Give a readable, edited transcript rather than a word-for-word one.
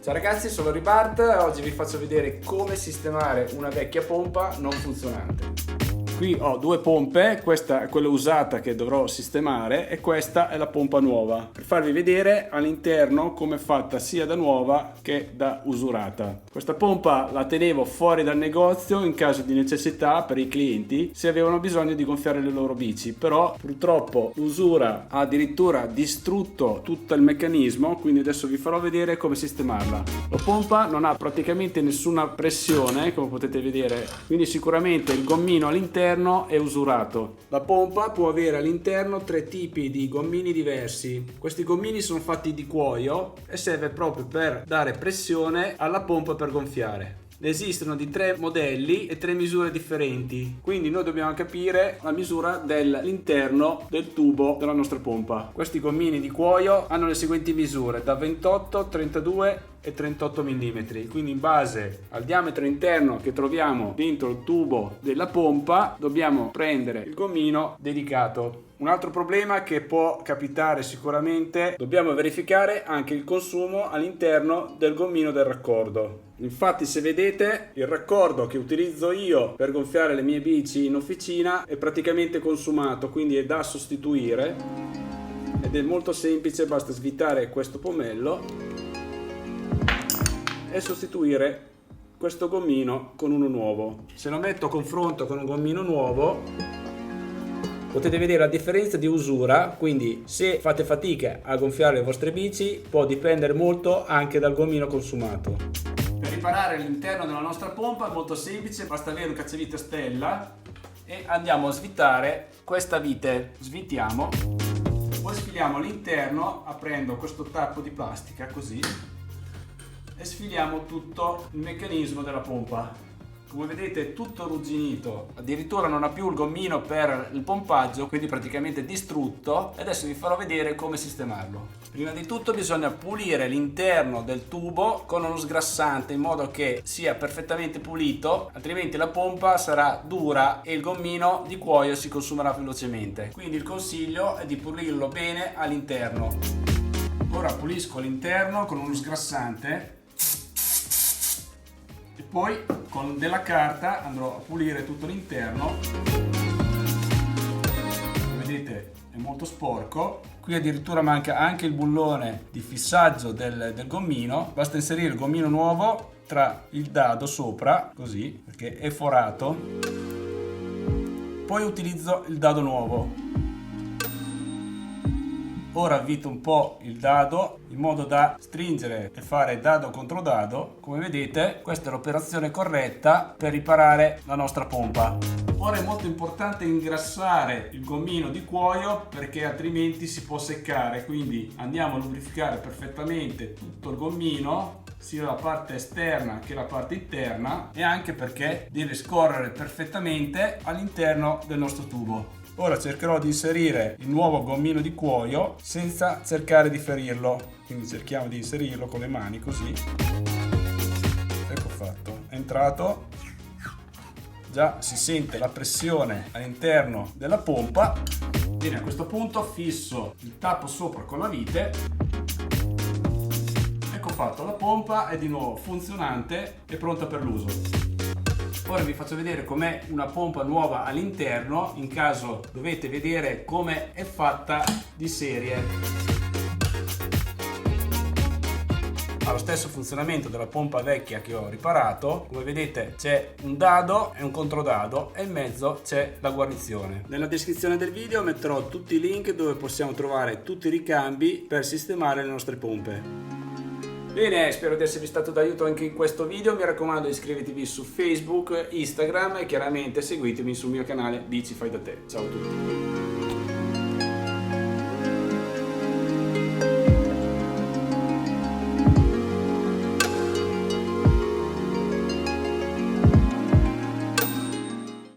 Ciao ragazzi, sono Ribart, oggi vi faccio vedere come sistemare una vecchia pompa non funzionante. Qui ho due pompe, questa è quella usata che dovrò sistemare e questa è la pompa nuova, per farvi vedere all'interno come è fatta sia da nuova che da usurata. Questa pompa la tenevo fuori dal negozio in caso di necessità per i clienti se avevano bisogno di gonfiare le loro bici, però purtroppo l'usura ha addirittura distrutto tutto il meccanismo, quindi adesso vi farò vedere come sistemarla. La pompa non ha praticamente nessuna pressione, come potete vedere, quindi sicuramente il gommino all'interno è usurato. La pompa può avere all'interno tre tipi di gommini diversi. Questi gommini sono fatti di cuoio e serve proprio per dare pressione alla pompa per gonfiare. Ne esistono di tre modelli e tre misure differenti, quindi noi dobbiamo capire la misura dell'interno del tubo della nostra pompa. Questi gommini di cuoio hanno le seguenti misure: da 28, 32 e 38 mm, quindi in base al diametro interno che troviamo dentro il tubo della pompa dobbiamo prendere il gommino dedicato. Un altro problema che può capitare sicuramente, dobbiamo verificare anche il consumo all'interno del gommino del raccordo. Infatti, se vedete, il raccordo che utilizzo io per gonfiare le mie bici in officina è praticamente consumato, quindi è da sostituire ed è molto semplice, basta svitare questo pomello e sostituire questo gommino con uno nuovo. Se lo metto a confronto con un gommino nuovo potete vedere la differenza di usura, quindi se fate fatica a gonfiare le vostre bici può dipendere molto anche dal gommino consumato. Per riparare l'interno della nostra pompa è molto semplice, basta avere un cacciavite a stella e andiamo a svitare questa vite. Svitiamo, poi sfiliamo all'interno aprendo questo tappo di plastica così e sfiliamo tutto il meccanismo della pompa. Come vedete è tutto arrugginito, addirittura non ha più il gommino per il pompaggio, quindi praticamente distrutto, e adesso vi farò vedere come sistemarlo. Prima di tutto bisogna pulire l'interno del tubo con uno sgrassante in modo che sia perfettamente pulito, altrimenti la pompa sarà dura e il gommino di cuoio si consumerà velocemente. Quindi il consiglio è di pulirlo bene all'interno. Ora pulisco l'interno con uno sgrassante e poi con della carta andrò a pulire tutto l'interno. Come vedete è molto sporco, qui addirittura manca anche il bullone di fissaggio del gommino. Basta inserire il gommino nuovo tra il dado sopra, così, perché è forato, poi utilizzo il dado nuovo. Ora avvito un po' il dado in modo da stringere e fare dado contro dado. Come vedete questa è l'operazione corretta per riparare la nostra pompa. Ora è molto importante ingrassare il gommino di cuoio perché altrimenti si può seccare, quindi andiamo a lubrificare perfettamente tutto il gommino, sia la parte esterna che la parte interna, e anche perché deve scorrere perfettamente all'interno del nostro tubo. Ora cercherò di inserire il nuovo gommino di cuoio senza cercare di ferirlo, quindi cerchiamo di inserirlo con le mani così. Ecco fatto, è entrato, già si sente la pressione all'interno della pompa. Bene, a questo punto fisso il tappo sopra con la vite. Ecco fatto, la pompa è di nuovo funzionante e pronta per l'uso. Ora vi faccio vedere com'è una pompa nuova all'interno, in caso dovete vedere come è fatta di serie. Ha lo stesso funzionamento della pompa vecchia che ho riparato. Come vedete c'è un dado e un controdado e in mezzo c'è la guarnizione. Nella descrizione del video metterò tutti i link dove possiamo trovare tutti i ricambi per sistemare le nostre pompe. Bene, spero di esservi stato d'aiuto anche in questo video. Mi raccomando, iscrivetevi su Facebook, Instagram e chiaramente seguitemi sul mio canale Bici Fai da Te. Ciao a tutti!